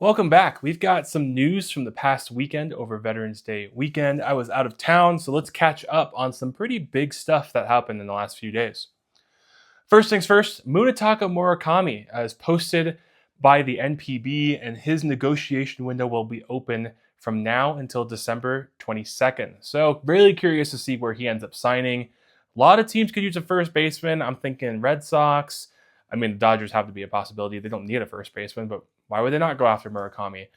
Welcome back. We've got some news from the past weekend over Veterans Day weekend. I was out of town, so let's catch up on some pretty big stuff that happened in the last few days. First things first, Munetaka Murakami is posted by the NPB, and his negotiation window will be open from now until December 22nd. So really curious to see where he ends up signing. A lot of teams could use a first baseman. I'm thinking Red Sox. The Dodgers have to be a possibility. They don't need a first baseman, but why would they not go after Murakami?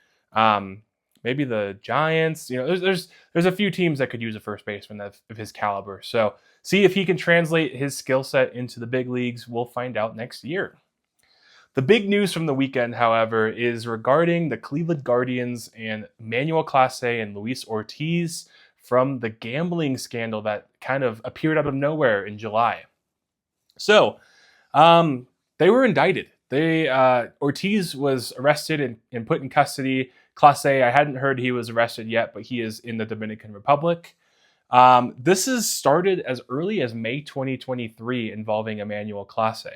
Maybe the Giants. There's a few teams that could use a first baseman of his caliber. So see if he can translate his skill set into the big leagues. We'll find out next year. The big news from the weekend, however, is regarding the Cleveland Guardians and Emmanuel Clase and Luis Ortiz from the gambling scandal that kind of appeared out of nowhere in July. So they were indicted. Ortiz was arrested and put in custody. Clase, I hadn't heard he was arrested yet, but he is in the Dominican Republic. This has started as early as May 2023 involving Emmanuel Clase.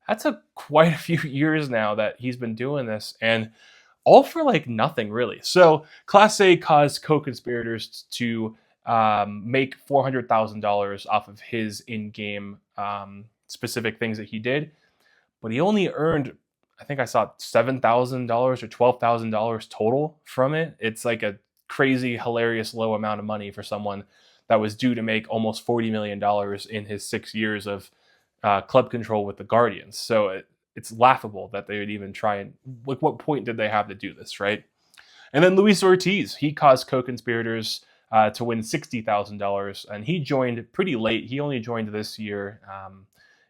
That's quite a few years now that he's been doing this, and all for nothing really. So Clase caused co-conspirators to make $400,000 off of his in-game specific things that he did. But he only earned, I think I saw $7,000 or $12,000 total from it. It's like a crazy, hilarious low amount of money for someone that was due to make almost $40 million in his 6 years of club control with the Guardians. So it's laughable that they would even try and, what point did they have to do this, right? And then Luis Ortiz, he caused co-conspirators to win $60,000, and he joined pretty late. He only joined this year,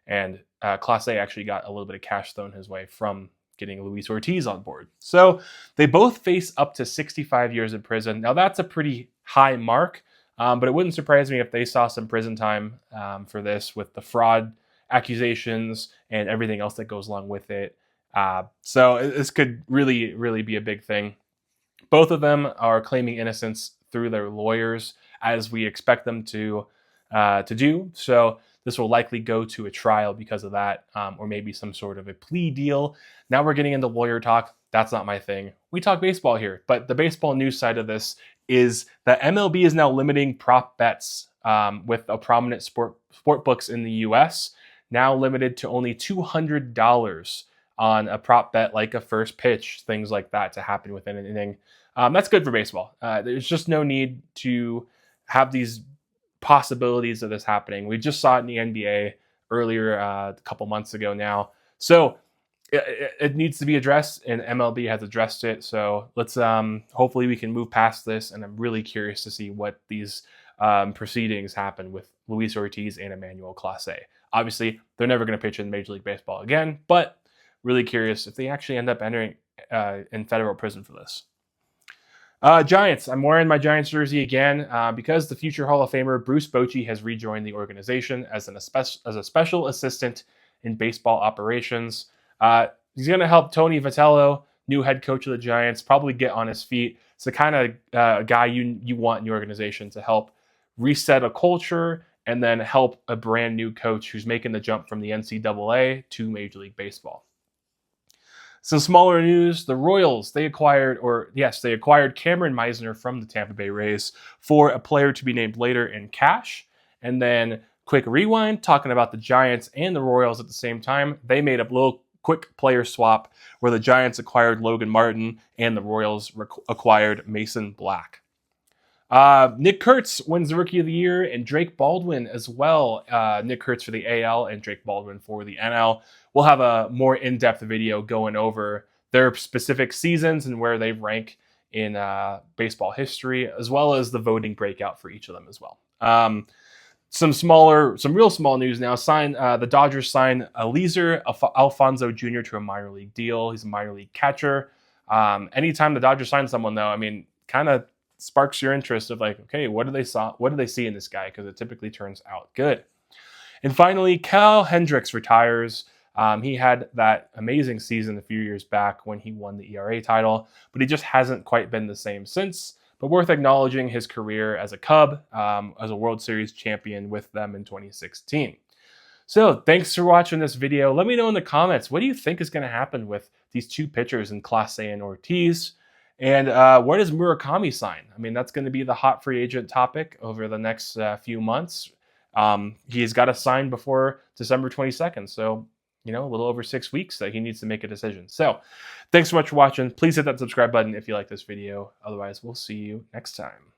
and Clase actually got a little bit of cash thrown his way from getting Luis Ortiz on board. So they both face up to 65 years in prison. Now that's a pretty high mark, but it wouldn't surprise me if they saw some prison time for this with the fraud accusations and everything else that goes along with it. So this could really, really be a big thing. Both of them are claiming innocence through their lawyers, as we expect them to do. So this will likely go to a trial because of that, or maybe some sort of a plea deal. Now we're getting into lawyer talk. That's not my thing. We talk baseball here, but the baseball news side of this is that MLB is now limiting prop bets with a prominent sport books in the U.S., now limited to only $200 on a prop bet, like a first pitch, things like that, to happen within an inning. That's good for baseball. There's just no need to have these possibilities of this happening. We just saw it in the NBA earlier a couple months ago now. So it needs to be addressed, and MLB has addressed it. So let's hopefully we can move past this, and I'm really curious to see what these proceedings happen with Luis Ortiz and Emmanuel Clase. Obviously, they're never going to pitch in Major League Baseball again, but really curious if they actually end up entering in federal prison for this. Giants. I'm wearing my Giants jersey again because the future Hall of Famer Bruce Bochy has rejoined the organization as a special assistant in baseball operations. He's going to help Tony Vitello, new head coach of the Giants, probably get on his feet. It's the kind of guy you want in your organization to help reset a culture and then help a brand new coach who's making the jump from the NCAA to Major League Baseball. Some smaller news, the Royals, they acquired Kameron Misner from the Tampa Bay Rays for a player to be named later in cash. And then quick rewind, talking about the Giants and the Royals at the same time, they made a little quick player swap where the Giants acquired Logan Martin and the Royals acquired Mason Black. Nick Kurtz wins the Rookie of the Year, and Drake Baldwin as well. Nick Kurtz for the AL and Drake Baldwin for the NL. We'll have a more in-depth video going over their specific seasons and where they rank in baseball history, as well as the voting breakout for each of them as well. Some real small news now. The Dodgers signed Eliezer Alfonzo Jr. to a minor league deal. He's a minor league catcher. Anytime the Dodgers sign someone, though, kind of sparks your interest of okay, what do they see in this guy? Because it typically turns out good. And finally, Hendricks retires. He had that amazing season a few years back when he won the ERA title, but he just hasn't quite been the same since. But worth acknowledging his career as a Cub, as a World Series champion with them in 2016. So thanks for watching this video. Let me know in the comments, what do you think is going to happen with these two pitchers in Clase and Ortiz. And where does Murakami sign? I mean, that's going to be the hot free agent topic over the next few months. He's got to sign before December 22nd. So, a little over 6 weeks that he needs to make a decision. So thanks so much for watching. Please hit that subscribe button if you like this video. Otherwise, we'll see you next time.